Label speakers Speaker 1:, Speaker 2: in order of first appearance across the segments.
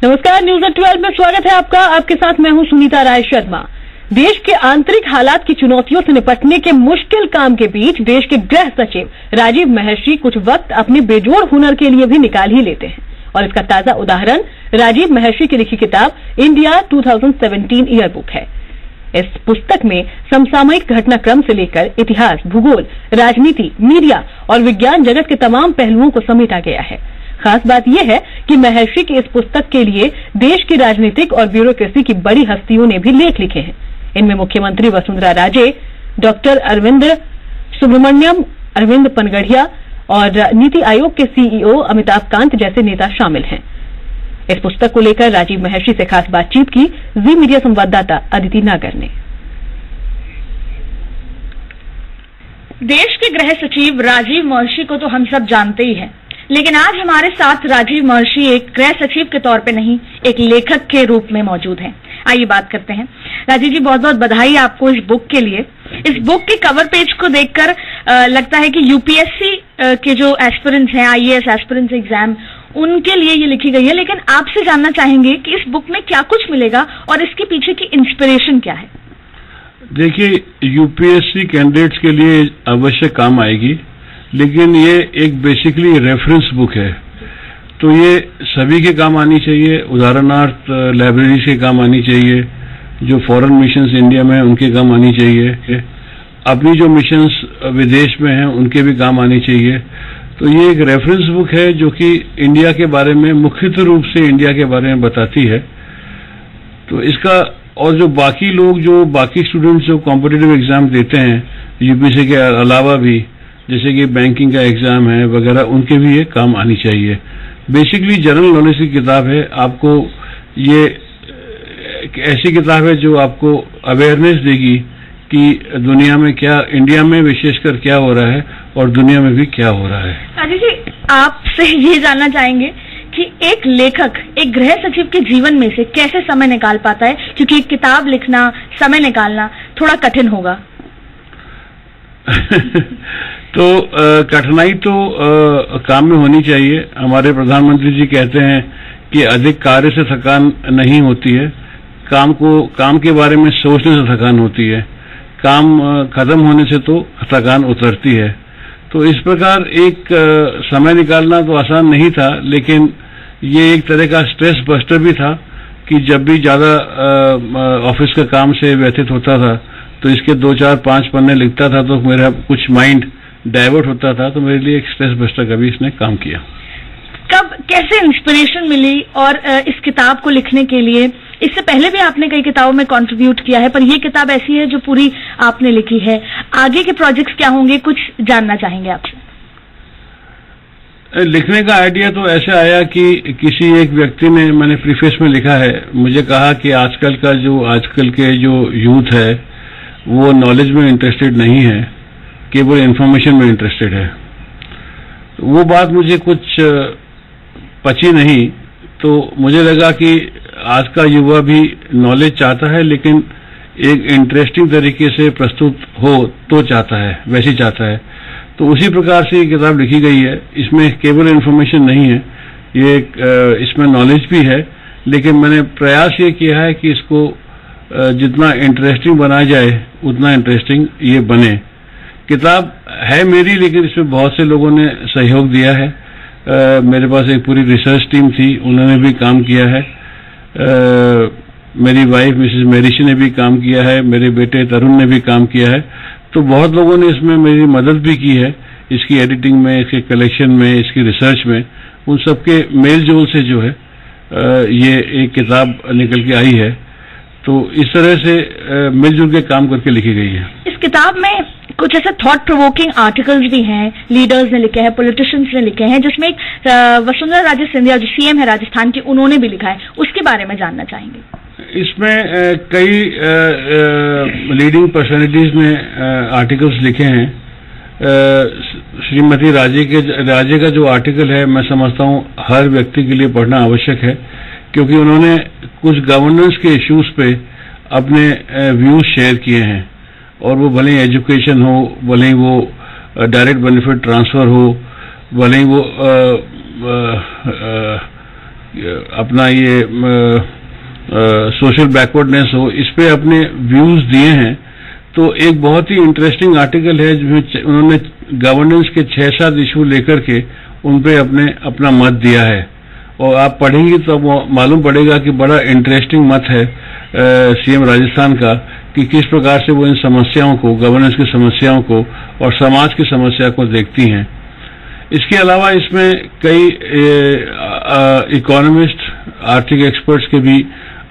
Speaker 1: नमस्कार, न्यूज 12 में स्वागत है आपका। आपके साथ मैं हूं सुनीता राय शर्मा। देश के आंतरिक हालात की चुनौतियों से निपटने के मुश्किल काम के बीच देश के गृह सचिव राजीव महर्षि कुछ वक्त अपने बेजोड़ हुनर के लिए भी निकाल ही लेते हैं, और इसका ताजा उदाहरण राजीव महर्षि की लिखी किताब इंडिया 2017 ईयर बुक है। इस पुस्तक में समसामयिक घटनाक्रम से लेकर इतिहास, भूगोल, राजनीति, मीडिया और विज्ञान जगत के तमाम पहलुओं को समेटा गया है। खास बात यह है कि महर्षि की इस पुस्तक के लिए देश की राजनीतिक और ब्यूरोक्रेसी की बड़ी हस्तियों ने भी लेख लिखे हैं। इनमें मुख्यमंत्री वसुंधरा राजे, डॉक्टर अरविंद सुब्रमण्यम, अरविंद पनगढ़िया और नीति आयोग के सीईओ अमिताभ कांत जैसे नेता शामिल हैं। इस पुस्तक को लेकर राजीव महर्षि से खास बातचीत की जी मीडिया संवाददाता अदिति नागर ने।
Speaker 2: देश के गृह सचिव राजीव महर्षि को तो हम सब जानते ही हैं, लेकिन आज हमारे साथ राजीव महर्षि एक गृह सचिव के तौर पे नहीं, एक लेखक के रूप में मौजूद हैं। आइए बात करते हैं। राजीव जी, बहुत बहुत बधाई आपको इस बुक के लिए। इस बुक के कवर पेज को देखकर लगता है कि यूपीएससी के जो एस्पिरेंट्स हैं, आईएएस एस्पिरेंट्स एग्जाम, उनके लिए ये लिखी गई है। लेकिन आपसे जानना चाहेंगे कि इस बुक में क्या कुछ मिलेगा और इसके पीछे की इंस्पिरेशन क्या है?
Speaker 3: देखिए, यूपीएससी कैंडिडेट्स के लिए अवश्य काम आएगी, लेकिन ये एक बेसिकली रेफरेंस बुक है, तो ये सभी के काम आनी चाहिए। उदाहरणार्थ लाइब्रेरी के काम आनी चाहिए, जो फॉरेन मिशंस इंडिया में हैं उनके काम आनी चाहिए, अपनी जो मिशंस विदेश में हैं उनके भी काम आनी चाहिए। तो ये एक रेफरेंस बुक है जो कि इंडिया के बारे में, मुख्यतः रूप से इंडिया के बारे में बताती है। तो इसका, और जो बाकी लोग, जो बाकी स्टूडेंट्स जो कॉम्पिटिटिव एग्जाम देते हैं यूपीएससी के अलावा भी, जैसे कि बैंकिंग का एग्जाम है वगैरह, उनके भी ये काम आनी चाहिए। बेसिकली जनरल नॉलेज की किताब है। आपको ये एक ऐसी किताब है जो आपको अवेयरनेस देगी कि दुनिया में क्या, इंडिया में विशेषकर क्या हो रहा है और दुनिया में भी क्या हो रहा है।
Speaker 2: राजीव जी, आपसे ये जानना चाहेंगे कि एक लेखक, एक गृह सचिव के जीवन में से कैसे समय निकाल पाता है, क्योंकि एक किताब लिखना, समय निकालना थोड़ा कठिन होगा।
Speaker 3: तो कठिनाई तो काम में होनी चाहिए। हमारे प्रधानमंत्री जी कहते हैं कि अधिक कार्य से थकान नहीं होती है, काम के बारे में सोचने से थकान होती है, काम खत्म होने से तो थकान उतरती है। तो इस प्रकार एक समय निकालना तो आसान नहीं था, लेकिन ये एक तरह का स्ट्रेस बस्टर भी था कि जब भी ज्यादा ऑफिस का काम से व्यथित होता था तो इसके 2, 4, 5 पन्ने लिखता था तो मेरा कुछ माइंड डाइवर्ट होता था। तो मेरे लिए एक स्ट्रेस बस्टर का भी इसने काम किया।
Speaker 2: कब, कैसे इंस्पिरेशन मिली और इस किताब को लिखने के लिए? इससे पहले भी आपने कई किताबों में कंट्रीब्यूट किया है, पर ये किताब ऐसी है जो पूरी आपने लिखी है। आगे के प्रोजेक्ट्स क्या होंगे, कुछ जानना चाहेंगे आपसे?
Speaker 3: लिखने का आइडिया तो ऐसे आया कि किसी एक व्यक्ति ने, मैंने प्रीफेस में लिखा है, मुझे कहा कि आजकल के जो यूथ है वो नॉलेज में इंटरेस्टेड नहीं है, केवल इंफॉर्मेशन में इंटरेस्टेड है। वो बात मुझे कुछ पची नहीं, तो मुझे लगा कि आज का युवा भी नॉलेज चाहता है, लेकिन एक इंटरेस्टिंग तरीके से प्रस्तुत हो तो चाहता है, वैसे चाहता है। तो उसी प्रकार से ये किताब लिखी गई है। इसमें केवल इंफॉर्मेशन नहीं है, ये इसमें नॉलेज भी है, लेकिन मैंने प्रयास ये किया है कि इसको जितना इंटरेस्टिंग बनाया जाए उतना इंटरेस्टिंग ये बने। किताब है मेरी, लेकिन इसमें बहुत से लोगों ने सहयोग दिया है। मेरे पास एक पूरी रिसर्च टीम थी, उन्होंने भी काम किया है। मेरी वाइफ मिसेस मेरिशी ने भी काम किया है, मेरे बेटे तरुण ने भी काम किया है। तो बहुत लोगों ने इसमें मेरी मदद भी की है, इसकी एडिटिंग में, इसके कलेक्शन में, इसकी रिसर्च में। उन सबके मेल जोल से जो है ये एक किताब निकल के आई है। तो इस तरह से मिलजुल के काम करके लिखी गई है।
Speaker 2: इस किताब में कुछ ऐसे थॉट प्रोवोकिंग आर्टिकल्स भी हैं, लीडर्स ने लिखे हैं, पॉलिटिशियंस ने लिखे हैं, जिसमें एक वसुंधरा राजे सिंधिया जो सीएम है राजस्थान की, उन्होंने भी लिखा है। उसके बारे में जानना चाहेंगे।
Speaker 3: इसमें कई लीडिंग पर्सनालिटीज ने आर्टिकल्स लिखे हैं। श्रीमती राजे का जो आर्टिकल है, मैं समझता हूँ हर व्यक्ति के लिए पढ़ना आवश्यक है, क्योंकि उन्होंने कुछ गवर्नेंस के इश्यूज पे अपने व्यूज शेयर किए हैं, और वो भले ही एजुकेशन हो, भले ही वो डायरेक्ट बेनिफिट ट्रांसफर हो, भले ही वो अपना ये सोशल बैकवर्डनेस हो, इस पे अपने व्यूज दिए हैं। तो एक बहुत ही इंटरेस्टिंग आर्टिकल है जिसमें उन्होंने गवर्नेंस के 6-7 इशू लेकर के उन पे अपना मत दिया है, और आप पढ़ेंगे तो मालूम पड़ेगा कि बड़ा इंटरेस्टिंग मत है सीएम राजस्थान का कि किस प्रकार से वो इन समस्याओं को, गवर्नेंस की समस्याओं को और समाज की समस्या को देखती हैं। इसके अलावा इसमें कई इकोनॉमिस्ट, आर्थिक एक्सपर्ट्स के भी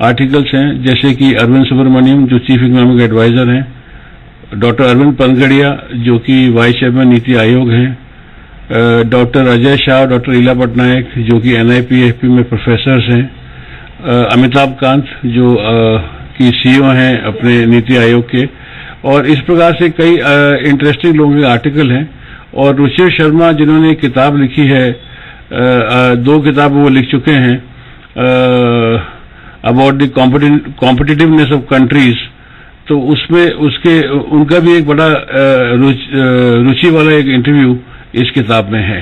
Speaker 3: आर्टिकल्स हैं, जैसे कि अरविंद सुब्रमण्यम जो चीफ इकोनॉमिक एडवाइजर हैं, डॉक्टर अरविंद पनगड़िया जो कि वाइस चेयरमैन नीति आयोग हैं, डॉक्टर अजय शाह, डॉक्टर ईला पटनायक जो कि NIPFP में प्रोफेसर्स हैं, अमिताभ कांत जो की CEO हैं अपने नीति आयोग के, और इस प्रकार से कई इंटरेस्टिंग लोगों के आर्टिकल हैं। और रुचिर शर्मा जिन्होंने एक किताब लिखी है, 2 किताब वो लिख चुके हैं about the competitiveness of countries, तो उसमें उनका भी एक बड़ा रुचि वाला एक इंटरव्यू इस किताब में है।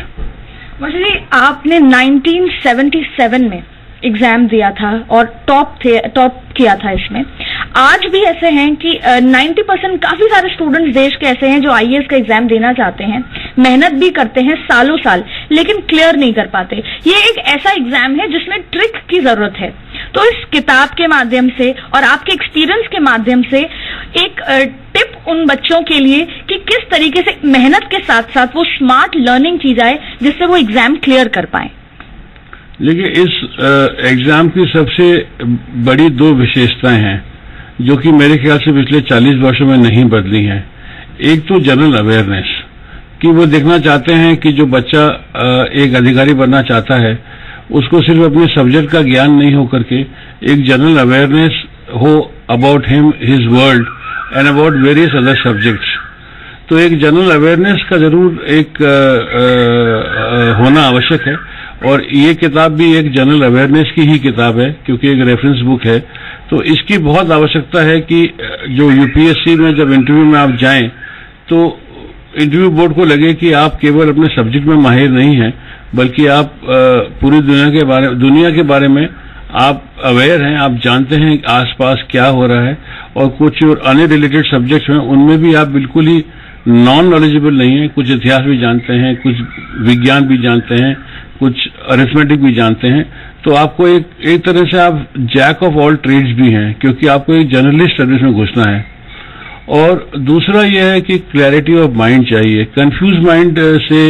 Speaker 2: जी, आपने 1977 में एग्जाम दिया था और टॉप किया था इसमें। आज भी ऐसे हैं कि 90% काफी सारे स्टूडेंट्स देश के ऐसे हैं जो IAS का एग्जाम देना चाहते हैं, मेहनत भी करते हैं सालों साल, लेकिन क्लियर नहीं कर पाते। ये एक ऐसा एग्जाम है जिसमें ट्रिक की जरूरत है। तो इस किताब के माध्यम से और आपके एक्सपीरियंस के माध्यम से एक टिप उन बच्चों के लिए कि किस तरीके से मेहनत के साथ साथ वो स्मार्ट लर्निंग की जाए जिससे वो एग्जाम क्लियर कर पाए।
Speaker 3: देखिए, इस एग्जाम की सबसे बड़ी 2 विशेषताएं हैं जो कि मेरे ख्याल से पिछले 40 वर्षों में नहीं बदली हैं। एक तो जनरल अवेयरनेस कि वो देखना चाहते हैं कि जो बच्चा एक अधिकारी बनना चाहता है उसको सिर्फ अपने सब्जेक्ट का ज्ञान नहीं हो करके एक जनरल अवेयरनेस हो about him, his world and about various other subjects. तो एक जनरल अवेयरनेस का जरूर एक होना आवश्यक है, और ये किताब भी एक जनरल अवेयरनेस की ही किताब है क्योंकि एक रेफरेंस बुक है। तो इसकी बहुत आवश्यकता है कि जो UPSC में जब इंटरव्यू में आप जाएं तो इंटरव्यू बोर्ड को लगे कि आप केवल अपने सब्जेक्ट में माहिर नहीं हैं, बल्कि आप पूरी दुनिया के बारे में आप अवेयर हैं, आप जानते हैं आसपास क्या हो रहा है, और कुछ अनरिलेटेड सब्जेक्ट्स हैं उनमें भी आप बिल्कुल ही नॉन नॉलेजेबल नहीं है। कुछ इतिहास भी जानते हैं, कुछ विज्ञान भी जानते हैं, कुछ अरिथमेटिक भी जानते हैं। तो आपको एक तरह से आप जैक ऑफ ऑल ट्रेड्स भी हैं क्योंकि आपको एक जर्नलिस्ट सर्विस में घुसना है। और दूसरा यह है कि क्लैरिटी ऑफ माइंड चाहिए। कंफ्यूज माइंड से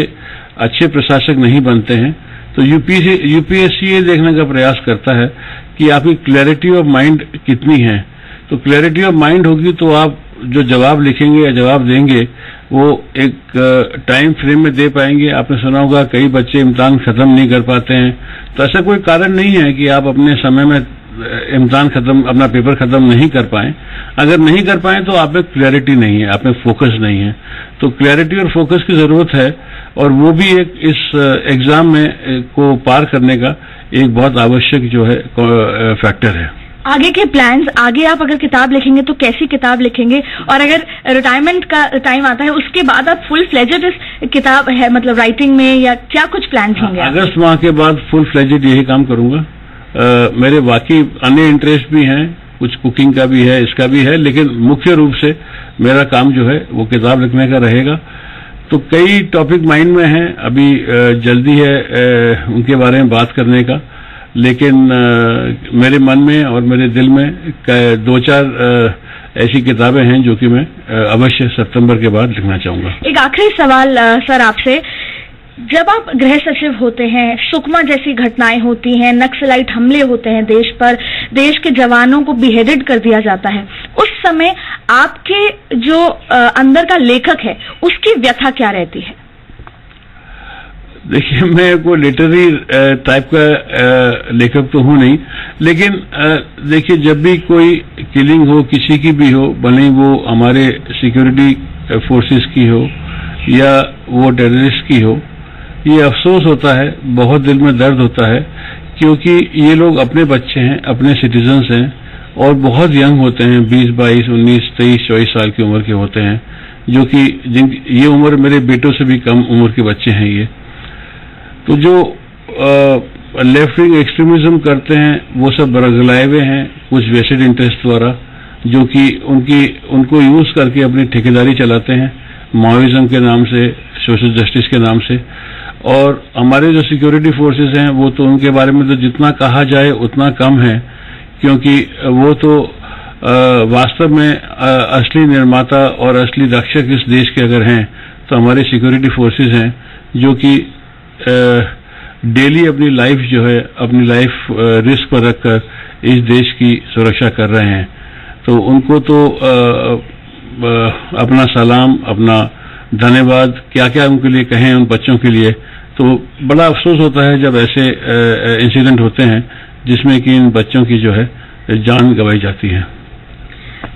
Speaker 3: अच्छे प्रशासक नहीं बनते हैं। तो UPSC ये देखने का प्रयास करता है कि आपकी क्लैरिटी ऑफ माइंड कितनी है। तो क्लैरिटी ऑफ माइंड होगी तो आप जो जवाब लिखेंगे या जवाब देंगे वो एक टाइम फ्रेम में दे पाएंगे। आपने सुना होगा कई बच्चे इम्तिहान खत्म नहीं कर पाते हैं, तो ऐसा कोई कारण नहीं है कि आप अपने समय में इम्तिहान अपना पेपर खत्म नहीं कर पाए। अगर नहीं कर पाए तो आप में क्लैरिटी नहीं है, आप में फोकस नहीं है। तो क्लैरिटी और फोकस की जरूरत है, और वो भी एक इस एग्जाम में को पार करने का एक बहुत आवश्यक जो है फैक्टर है।
Speaker 2: आगे के प्लान्स, आगे आप अगर किताब लिखेंगे तो कैसी किताब लिखेंगे, और अगर रिटायरमेंट का टाइम आता है उसके बाद आप फुल फ्लेजेड इस किताब है मतलब राइटिंग में, या क्या कुछ प्लान्स होंगे?
Speaker 3: अगस्त माह के बाद फुल फ्लेजेड यही काम करूंगा। मेरे बाकी अन्य इंटरेस्ट भी हैं, कुछ कुकिंग का भी है, इसका भी है, लेकिन मुख्य रूप से मेरा काम जो है वो किताब लिखने का रहेगा। तो कई टॉपिक माइंड में हैं, अभी जल्दी है उनके बारे में बात करने का, लेकिन मेरे मन में और मेरे दिल में 2-4 ऐसी किताबें हैं जो कि मैं अवश्य सितंबर के बाद लिखना चाहूंगा।
Speaker 2: एक आखिरी सवाल सर आपसे, जब आप गृह सचिव होते हैं, सुकमा जैसी घटनाएं होती हैं, नक्सलाइट हमले होते हैं देश पर, देश के जवानों को बिहेडेड कर दिया जाता है, उस समय आपके जो अंदर का लेखक है उसकी व्यथा क्या रहती है?
Speaker 3: देखिए, मैं कोई लिटरेरी टाइप का लेखक तो हूं नहीं, लेकिन देखिए जब भी कोई किलिंग हो किसी की भी हो, भले ही वो हमारे सिक्योरिटी फोर्सेस की हो या वो टेररिस्ट की हो, ये अफसोस होता है, बहुत दिल में दर्द होता है, क्योंकि ये लोग अपने बच्चे हैं, अपने सिटीजन्स हैं और बहुत यंग होते हैं, 20, 22, 19, 23, 24 साल की उम्र के होते हैं, जो कि ये उम्र मेरे बेटों से भी कम उम्र के बच्चे हैं ये। तो जो लेफ्ट विंग एक्सट्रीमिज्म करते हैं वो सब बरगलाए हुए हैं कुछ वेस्टेड इंटरेस्ट द्वारा, जो कि उनको यूज करके अपनी ठेकेदारी चलाते हैं माओइज्म के नाम से, सोशल जस्टिस के नाम से। और हमारे जो सिक्योरिटी फोर्सेस हैं वो तो उनके बारे में तो जितना कहा जाए उतना कम है, क्योंकि वो तो वास्तव में असली निर्माता और असली रक्षक इस देश के अगर हैं तो हमारे सिक्योरिटी फोर्सेस हैं, जो कि डेली अपनी लाइफ जो है अपनी लाइफ रिस्क पर रखकर इस देश की सुरक्षा कर रहे हैं। तो उनको तो अपना सलाम, अपना धन्यवाद, क्या क्या उनके लिए कहें उन बच्चों के लिए। तो बड़ा अफसोस होता है जब ऐसे इंसिडेंट होते हैं जिसमें कि इन बच्चों की जो है जान गंवाई जाती है।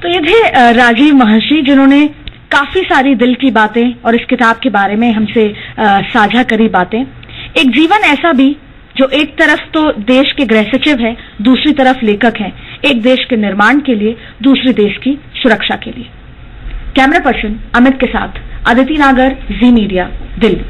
Speaker 2: तो ये थे राजीव महर्षि, जिन्होंने काफी सारी दिल की बातें और इस किताब के बारे में हमसे साझा करी बातें। एक जीवन ऐसा भी जो एक तरफ तो देश के गृह सचिव है, दूसरी तरफ लेखक है, एक देश के निर्माण के लिए, दूसरे देश की सुरक्षा के लिए। कैमरा पर्सन अमित के साथ अदिति नागर, जी मीडिया, दिल्ली।